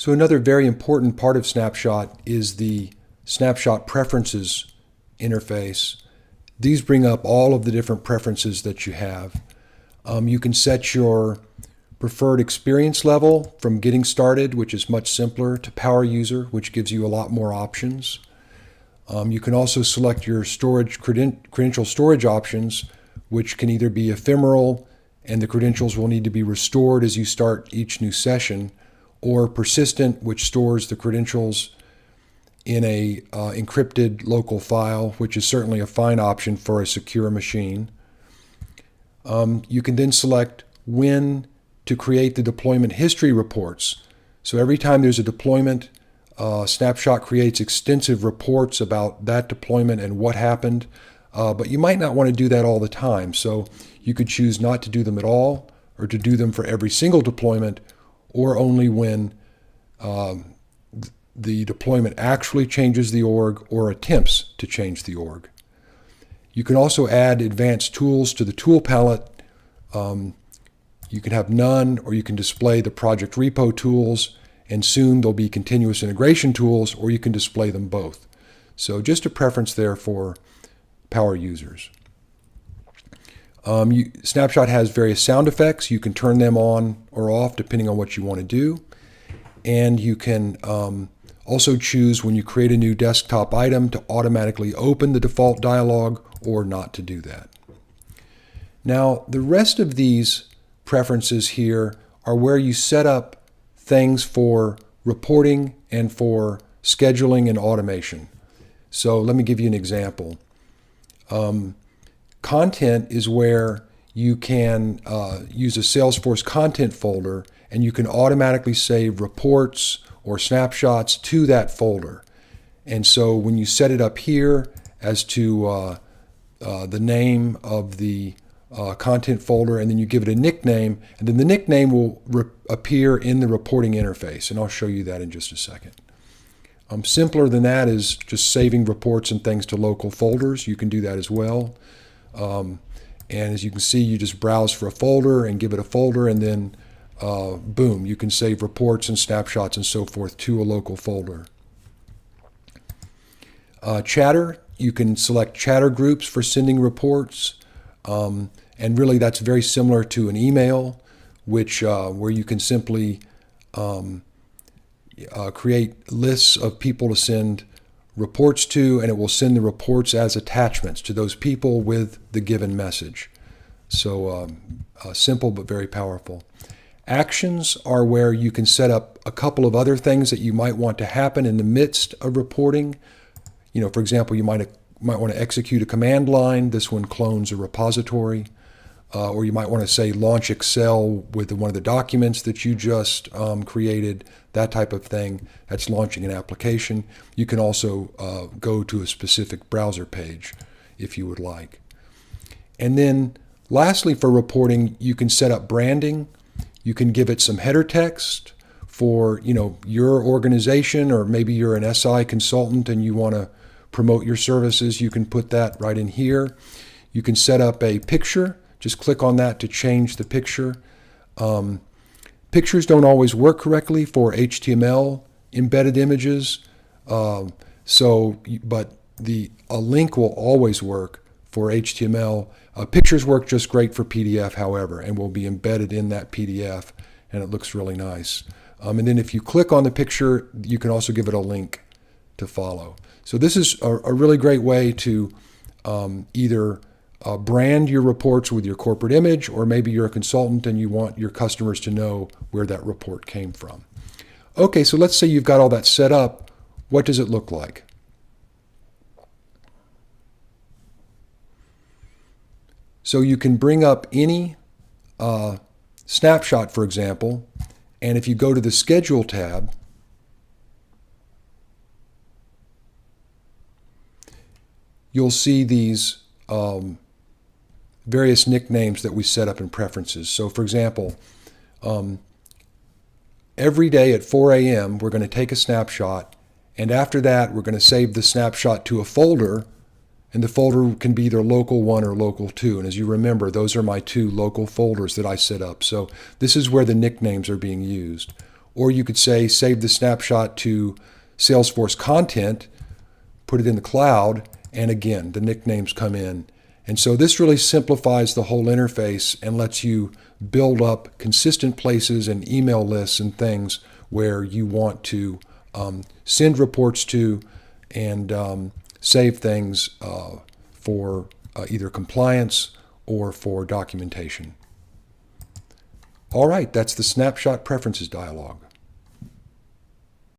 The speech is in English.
So another very important part of Snapshot is the Snapshot Preferences interface. These bring up all of the different preferences that you have. You can set your preferred experience level from getting started, which is much simpler, to power user, which gives you a lot more options. You can also select your storage credential storage options, which can either be ephemeral and the credentials will need to be restored as you start each new session, or persistent, which stores the credentials in a encrypted local file, which is certainly a fine option for a secure machine. You can then select when to create the deployment history reports. So every time there's a deployment, Snapshot creates extensive reports about that deployment and what happened, but you might not want to do that all the time. So you could choose not to do them at all, or to do them for every single deployment, or only when the deployment actually changes the org or attempts to change the org. You can also add advanced tools to the tool palette. You can have none, or you can display the project repo tools, and soon there'll be continuous integration tools, or you can display them both. So just a preference there for power users. Snapshot has various sound effects. You can turn them on or off depending on what you want to do. And you can also choose when you create a new desktop item to automatically open the default dialog or not to do that. Now, the rest of these preferences here are where you set up things for reporting and for scheduling and automation. So let me give you an example. Content is where you can use a Salesforce content folder, and you can automatically save reports or snapshots to that folder. And so when you set it up here as to the name of the content folder, and then you give it a nickname, and then the nickname will appear in the reporting interface, and I'll show you that in just a second. Simpler than that is just saving reports and things to local folders. You can do that as well. And as you can see, you just browse for a folder and give it a folder, and then boom, you can save reports and snapshots and so forth to a local folder. Chatter, you can select chatter groups for sending reports, and really that's very similar to an email, which where you can simply create lists of people to send reports to, and it will send the reports as attachments to those people with the given message. So simple but very powerful. Actions are where you can set up a couple of other things that you might want to happen in the midst of reporting. You know, for example, you might want to execute a command line. This one clones a repository. Or you might want to say launch Excel with one of the documents that you just created, that type of thing. That's launching an application. You can also go to a specific browser page if you would like. And then lastly, for reporting, you can set up branding. You can give it some header text for your organization, or maybe you're an SI consultant and you want to promote your services. You can put that right in here. You can set up a picture. Just click on that to change the picture. Pictures don't always work correctly for HTML embedded images, but a link will always work for HTML. Pictures work just great for PDF, however, and will be embedded in that PDF, and it looks really nice. And then if you click on the picture, you can also give it a link to follow. So this is a really great way to either brand your reports with your corporate image, or maybe you're a consultant and you want your customers to know where that report came from. Okay, so let's say you've got all that set up. What does it look like? So you can bring up any snapshot, for example, and if you go to the Schedule tab, you'll see these various nicknames that we set up in preferences. So for example, every day at 4 a.m. we're going to take a snapshot, and after that we're going to save the snapshot to a folder, and the folder can be either local 1 or local 2. And as you remember, those are my 2 local folders that I set up. So this is where the nicknames are being used. or you could say save the snapshot to Salesforce content, put it in the cloud, and again, the nicknames come in. And so this really simplifies the whole interface and lets you build up consistent places and email lists and things where you want to send reports to and save things for either compliance or for documentation. All right, that's the Snapshot Preferences dialog.